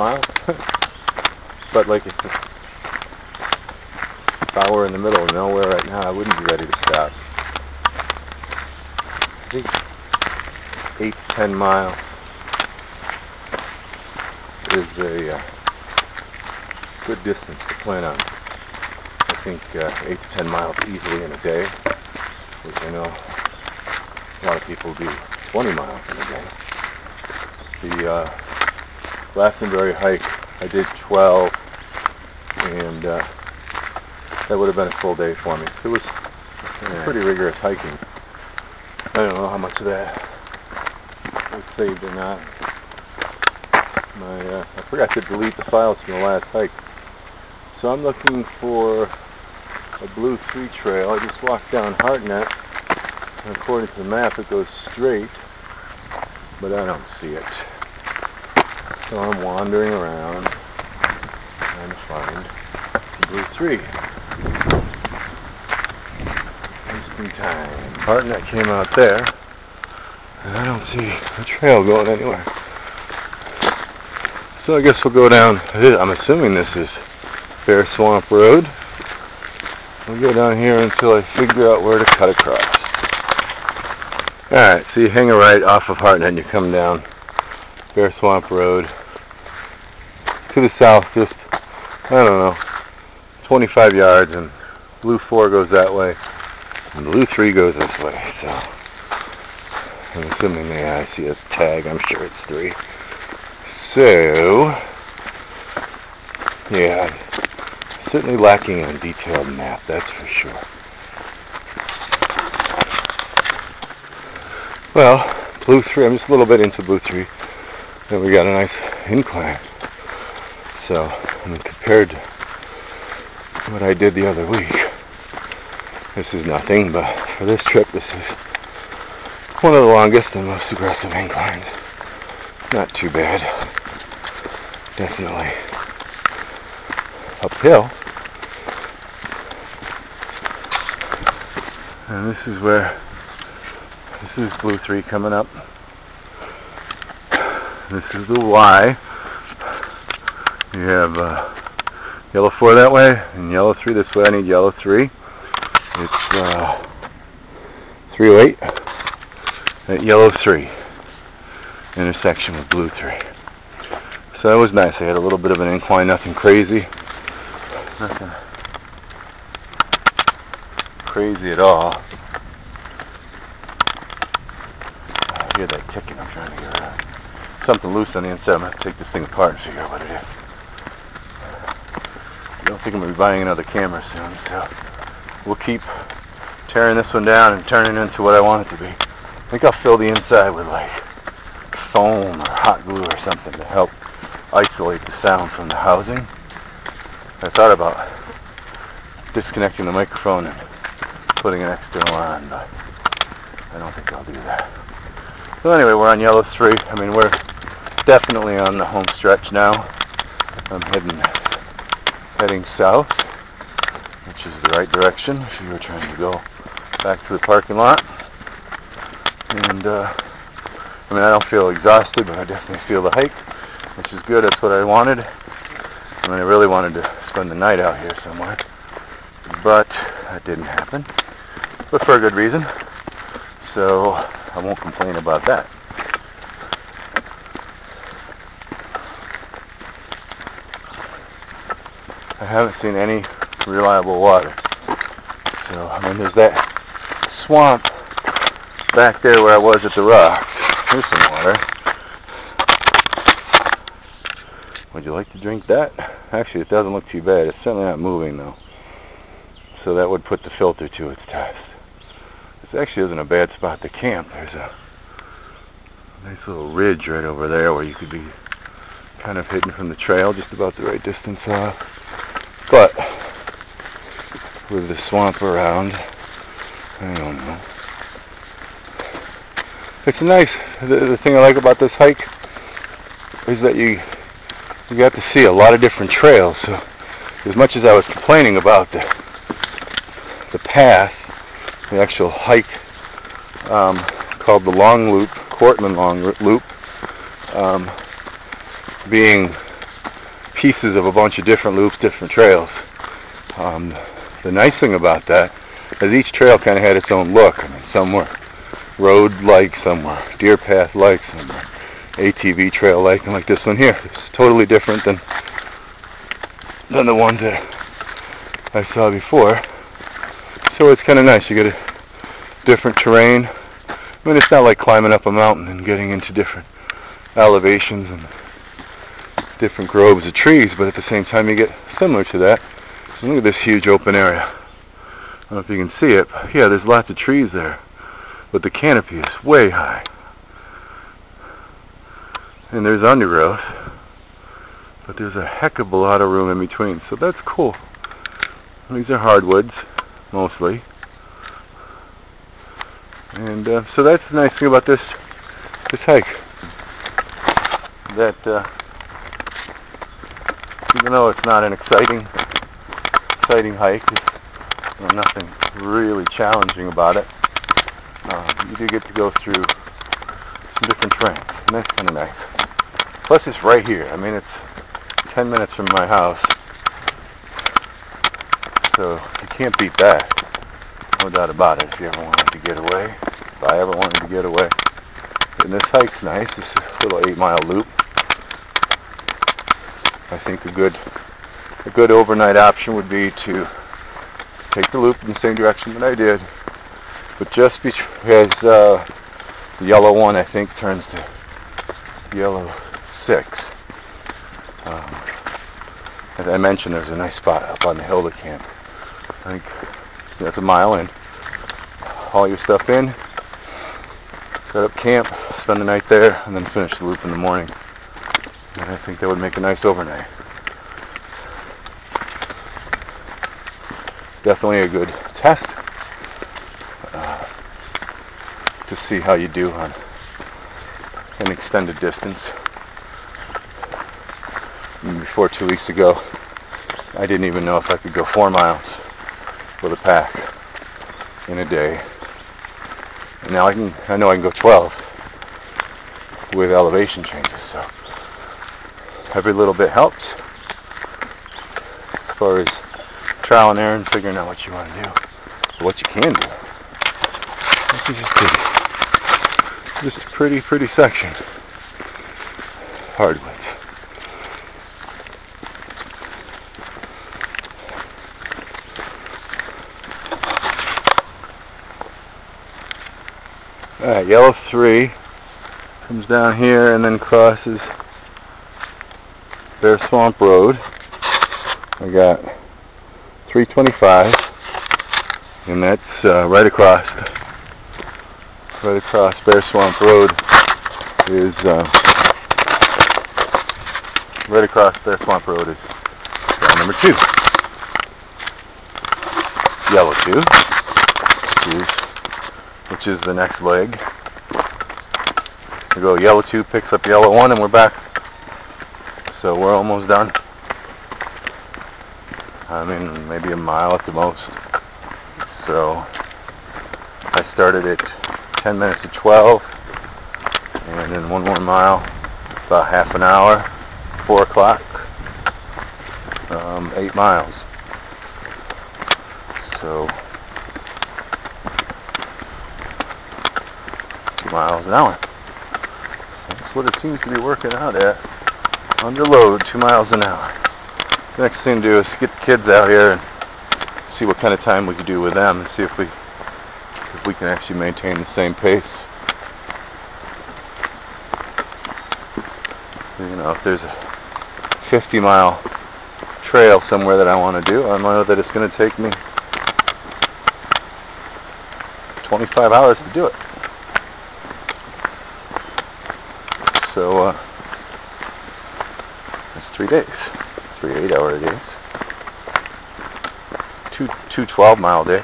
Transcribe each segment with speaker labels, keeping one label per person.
Speaker 1: miles. But like if I were in the middle of nowhere right now, I wouldn't be ready to stop. I think 8 to 10 miles is a good distance to plan on. I think 8 to 10 miles easily in a day, which I know a lot of people do 20 miles in a day. The Glastonbury hike, I did 12, and that would have been a full day for me. It was pretty rigorous hiking. I don't know how much of that was saved or not. I forgot to delete the files from the last hike. So I'm looking for a Blue 3 trail. I just walked down Hartnett, and according to the map it goes straight, but I don't see it. So I'm wandering around trying to find the Blue 3. Wasting time. Hartnett came out there, and I don't see a trail going anywhere. So I guess we'll go down. I'm assuming this is Bear Swamp Road. We'll go down here until I figure out where to cut across. Alright, so you hang a right off of Hartnett and you come down Bear Swamp Road. To the south, just, I don't know, 25 yards, and Blue 4 goes that way, and Blue 3 goes this way, so I'm assuming I see a tag, I'm sure it's 3. So, yeah, certainly lacking a detailed map, that's for sure. Well, Blue 3, I'm just a little bit into Blue 3, and we got a nice incline. So, I mean, compared to what I did the other week, this is nothing, but for this trip, this is one of the longest and most aggressive inclines. Not too bad. Definitely uphill. And this is Blue 3 coming up. This is the Y. You have yellow 4 that way, and yellow 3 this way. I need yellow 3. It's 308 at yellow 3 intersection with Blue 3. So that was nice. I had a little bit of an incline, nothing crazy. Nothing crazy at all. I hear that ticking. I'm trying to get rid of something loose on the inside. I'm going to take this thing apart and figure out what it is. I don't think I'm going to be buying another camera soon, so we'll keep tearing this one down and turning it into what I want it to be. I think I'll fill the inside with like foam or hot glue or something to help isolate the sound from the housing. I thought about disconnecting the microphone and putting an external on, but I don't think I'll do that. So anyway, we're on yellow 3. I mean, we're definitely on the home stretch now. I'm heading south, which is the right direction if you were trying to go back to the parking lot. And I mean, I don't feel exhausted, but I definitely feel the hike, which is good. That's what I wanted. I mean, I really wanted to spend the night out here somewhere, but that didn't happen, but for a good reason, so I won't complain about that. I haven't seen any reliable water. So, I mean, there's that swamp back there where I was at the rock. There's some water. Would you like to drink that? Actually, it doesn't look too bad. It's certainly not moving, though. So that would put the filter to its test. This actually isn't a bad spot to camp. There's a nice little ridge right over there where you could be kind of hidden from the trail, just about the right distance off. But with the swamp around, I don't know. It's nice. The thing I like about this hike is that you got to see a lot of different trails. So as much as I was complaining about the path, the actual hike called the Long Loop, Cortland Long Loop, being pieces of a bunch of different loops, different trails. The nice thing about that is each trail kind of had its own look. I mean, some were road-like, some were deer path-like, some were ATV trail-like, and like this one here. It's totally different than the ones that I saw before. So it's kind of nice. You get a different terrain. I mean, it's not like climbing up a mountain and getting into different elevations and different groves of trees, but at the same time you get similar to that. And look at this huge open area. I don't know if you can see it, but yeah, there's lots of trees there, but the canopy is way high. And there's undergrowth, but there's a heck of a lot of room in between, so that's cool. These are hardwoods, mostly. And so that's the nice thing about this hike. That even though it's not an exciting hike, there's nothing really challenging about it. You do get to go through some different terrain, and that's kind of nice. Plus, it's right here. I mean, it's 10 minutes from my house, so you can't beat that. No doubt about it. If you ever wanted to get away, if I ever wanted to get away, and this hike's nice. It's a little 8-mile loop. I think a good overnight option would be to take the loop in the same direction that I did, but just because the yellow one I think turns to yellow 6. As I mentioned, there's a nice spot up on the hill to camp. I think that's a mile in. Haul your stuff in, set up camp, spend the night there, and then finish the loop in the morning. And I think that would make a nice overnight. Definitely a good test to see how you do on an extended distance. And before 2 weeks ago, I didn't even know if I could go 4 miles with a pack in a day. And now I know I can go 12 with elevation changes. So every little bit helps as far as trial and error and figuring out what you want to do. But what you can do. This is pretty section. Hardwoods. Alright, yellow 3 comes down here and then crosses Bear Swamp Road. I got 325, and that's right across Bear Swamp Road is right across Bear Swamp Road is trail number 2. Yellow 2, which is the next leg. We go yellow 2 picks up yellow 1, and we're back. So we're almost done. I mean, maybe a mile at the most. So I started at 10 minutes to 12, and then 1 more mile, about half an hour, 4 o'clock, 8 miles. So 2 miles an hour. That's what it seems to be working out at. Under load, 2 miles an hour. The next thing to do is get the kids out here and see what kind of time we can do with them and see if we can actually maintain the same pace. You know, if there's a 50-mile trail somewhere that I want to do, I know that it's going to take me 25 hours to do it. So, that's 3 days. 3 8-hour days. 2 12-mile days.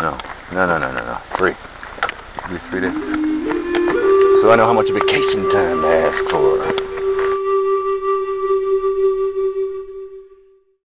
Speaker 1: No. 3. It'll be 3 days. So I know how much vacation time I ask for.